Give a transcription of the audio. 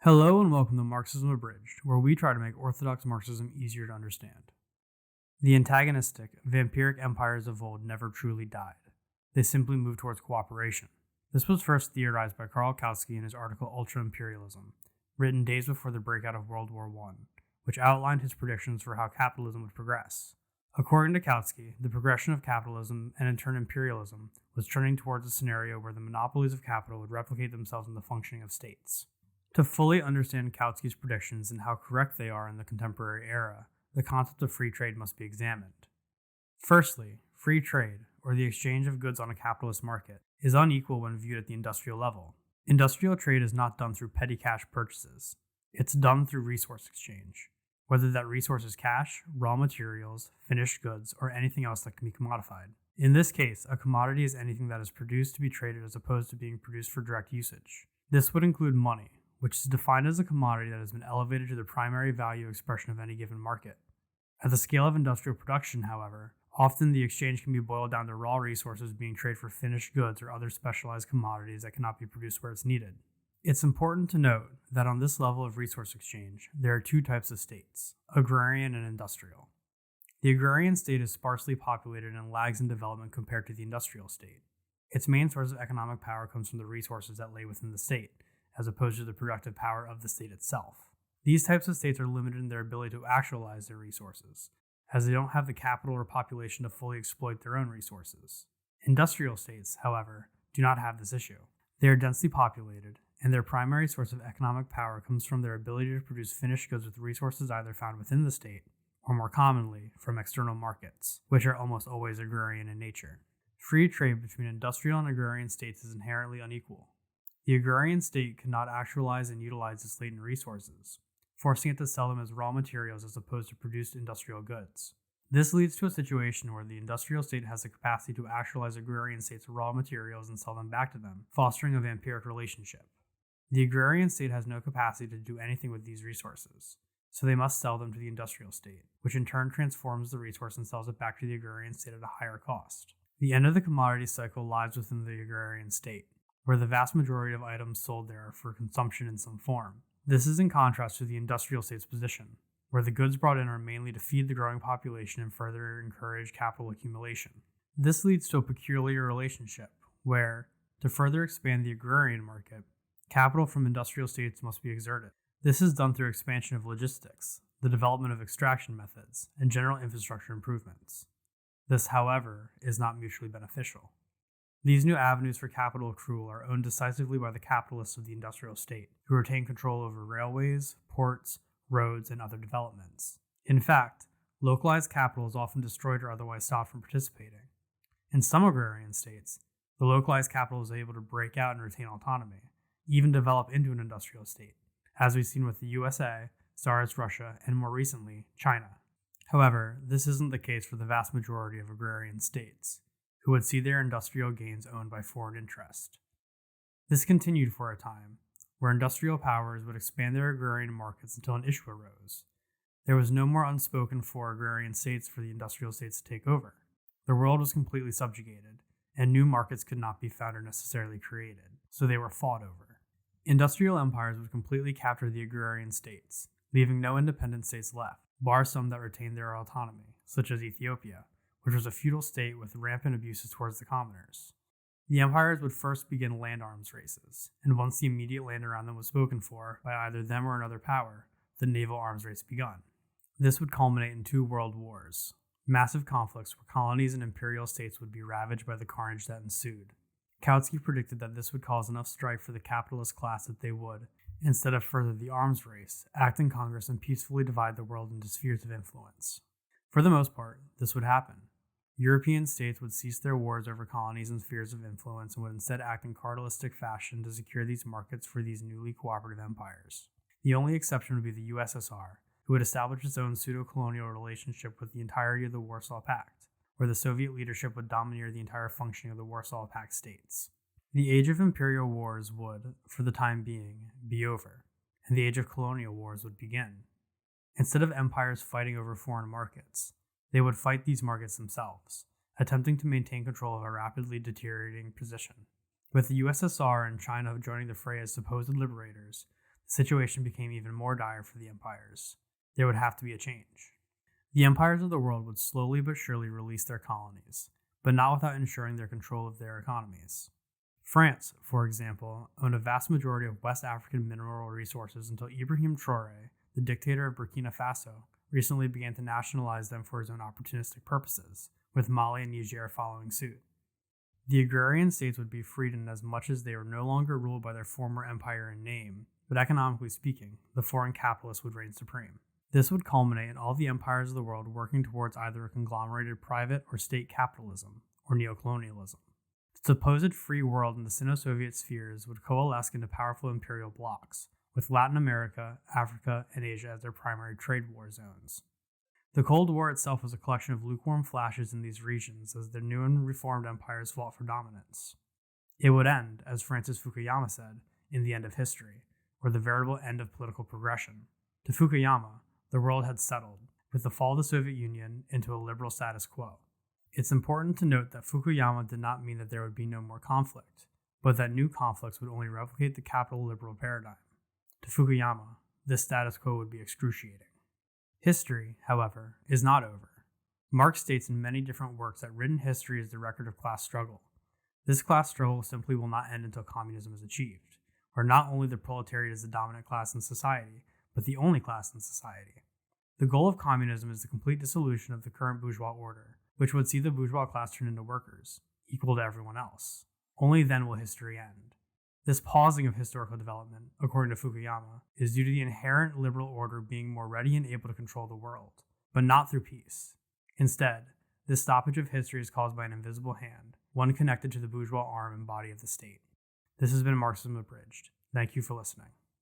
Hello and welcome to Marxism Abridged, where we try to make orthodox Marxism easier to understand. The antagonistic, vampiric empires of old never truly died. They simply moved towards cooperation. This was first theorized by Kautsky in his article Ultra-Imperialism, written days before the breakout of World War I, which outlined his predictions for how capitalism would progress. According to Kautsky, the progression of capitalism, and in turn imperialism, was trending towards a scenario where the monopolies of capital would replicate themselves in the functioning of states. To fully understand Kautsky's predictions and how correct they are in the contemporary era, the concept of free trade must be examined. Firstly, free trade, or the exchange of goods on a capitalist market, is unequal when viewed at the industrial level. Industrial trade is not done through petty cash purchases. It's done through resource exchange, whether that resource is cash, raw materials, finished goods, or anything else that can be commodified. In this case, a commodity is anything that is produced to be traded as opposed to being produced for direct usage. This would include money, which is defined as a commodity that has been elevated to the primary value expression of any given market. At the scale of industrial production, however, often the exchange can be boiled down to raw resources being traded for finished goods or other specialized commodities that cannot be produced where it's needed. It's important to note that on this level of resource exchange, there are two types of states, agrarian and industrial. The agrarian state is sparsely populated and lags in development compared to the industrial state. Its main source of economic power comes from the resources that lay within the state, as opposed to the productive power of the state itself. These types of states are limited in their ability to actualize their resources, as they don't have the capital or population to fully exploit their own resources. Industrial states, however, do not have this issue. They are densely populated, and their primary source of economic power comes from their ability to produce finished goods with resources either found within the state, or more commonly, from external markets, which are almost always agrarian in nature. Free trade between industrial and agrarian states is inherently unequal. The agrarian state cannot actualize and utilize its latent resources, forcing it to sell them as raw materials as opposed to produced industrial goods. This leads to a situation where the industrial state has the capacity to actualize agrarian states' raw materials and sell them back to them, fostering a vampiric relationship. The agrarian state has no capacity to do anything with these resources, so they must sell them to the industrial state, which in turn transforms the resource and sells it back to the agrarian state at a higher cost. The end of the commodity cycle lies within the agrarian state, where the vast majority of items sold there are for consumption in some form. This is in contrast to the industrial state's position, where the goods brought in are mainly to feed the growing population and further encourage capital accumulation. This leads to a peculiar relationship, where, to further expand the agrarian market, capital from industrial states must be exerted. This is done through expansion of logistics, the development of extraction methods, and general infrastructure improvements. This, however, is not mutually beneficial. These new avenues for capital accrual are owned decisively by the capitalists of the industrial state, who retain control over railways, ports, roads, and other developments. In fact, localized capital is often destroyed or otherwise stopped from participating. In some agrarian states, the localized capital is able to break out and retain autonomy, even develop into an industrial state, as we've seen with the USA, Tsarist Russia, and more recently, China. However, this isn't the case for the vast majority of agrarian states, who would see their industrial gains owned by foreign interest. This continued for a time, where industrial powers would expand their agrarian markets until an issue arose. There was no more unspoken for agrarian states for the industrial states to take over. The world was completely subjugated, and new markets could not be found or necessarily created, so they were fought over. Industrial empires would completely capture the agrarian states, leaving no independent states left, bar some that retained their autonomy, such as Ethiopia, which was a feudal state with rampant abuses towards the commoners. The empires would first begin land arms races, and once the immediate land around them was spoken for by either them or another power, the naval arms race begun. This would culminate in two world wars, massive conflicts where colonies and imperial states would be ravaged by the carnage that ensued. Kautsky predicted that this would cause enough strife for the capitalist class that they would, instead of further the arms race, act in Congress and peacefully divide the world into spheres of influence. For the most part, this would happen. European states would cease their wars over colonies and spheres of influence and would instead act in cartelistic fashion to secure these markets for these newly cooperative empires. The only exception would be the USSR, who would establish its own pseudo-colonial relationship with the entirety of the Warsaw Pact, where the Soviet leadership would domineer the entire functioning of the Warsaw Pact states. The age of imperial wars would, for the time being, be over, and the age of colonial wars would begin. Instead of empires fighting over foreign markets, they would fight these markets themselves, attempting to maintain control of a rapidly deteriorating position. With the USSR and China joining the fray as supposed liberators, the situation became even more dire for the empires. There would have to be a change. The empires of the world would slowly but surely release their colonies, but not without ensuring their control of their economies. France, for example, owned a vast majority of West African mineral resources until Ibrahim Traoré, the dictator of Burkina Faso, recently began to nationalize them for his own opportunistic purposes, with Mali and Niger following suit. The agrarian states would be freed in as much as they were no longer ruled by their former empire in name, but economically speaking, the foreign capitalists would reign supreme. This would culminate in all the empires of the world working towards either a conglomerated private or state capitalism, or neocolonialism. The supposed free world in the Sino-Soviet spheres would coalesce into powerful imperial blocs, with Latin America, Africa, and Asia as their primary trade war zones. The Cold War itself was a collection of lukewarm flashes in these regions as the new and reformed empires fought for dominance. It would end, as Francis Fukuyama said, in the end of history, or the veritable end of political progression. To Fukuyama, the world had settled, with the fall of the Soviet Union, into a liberal status quo. It's important to note that Fukuyama did not mean that there would be no more conflict, but that new conflicts would only replicate the capital liberal paradigm. To Fukuyama, this status quo would be excruciating. History, however, is not over. Marx states in many different works that written history is the record of class struggle. This class struggle simply will not end until communism is achieved, where not only the proletariat is the dominant class in society, but the only class in society. The goal of communism is the complete dissolution of the current bourgeois order, which would see the bourgeois class turn into workers, equal to everyone else. Only then will history end. This pausing of historical development, according to Fukuyama, is due to the inherent liberal order being more ready and able to control the world, but not through peace. Instead, this stoppage of history is caused by an invisible hand, one connected to the bourgeois arm and body of the state. This has been Marxism Abridged. Thank you for listening.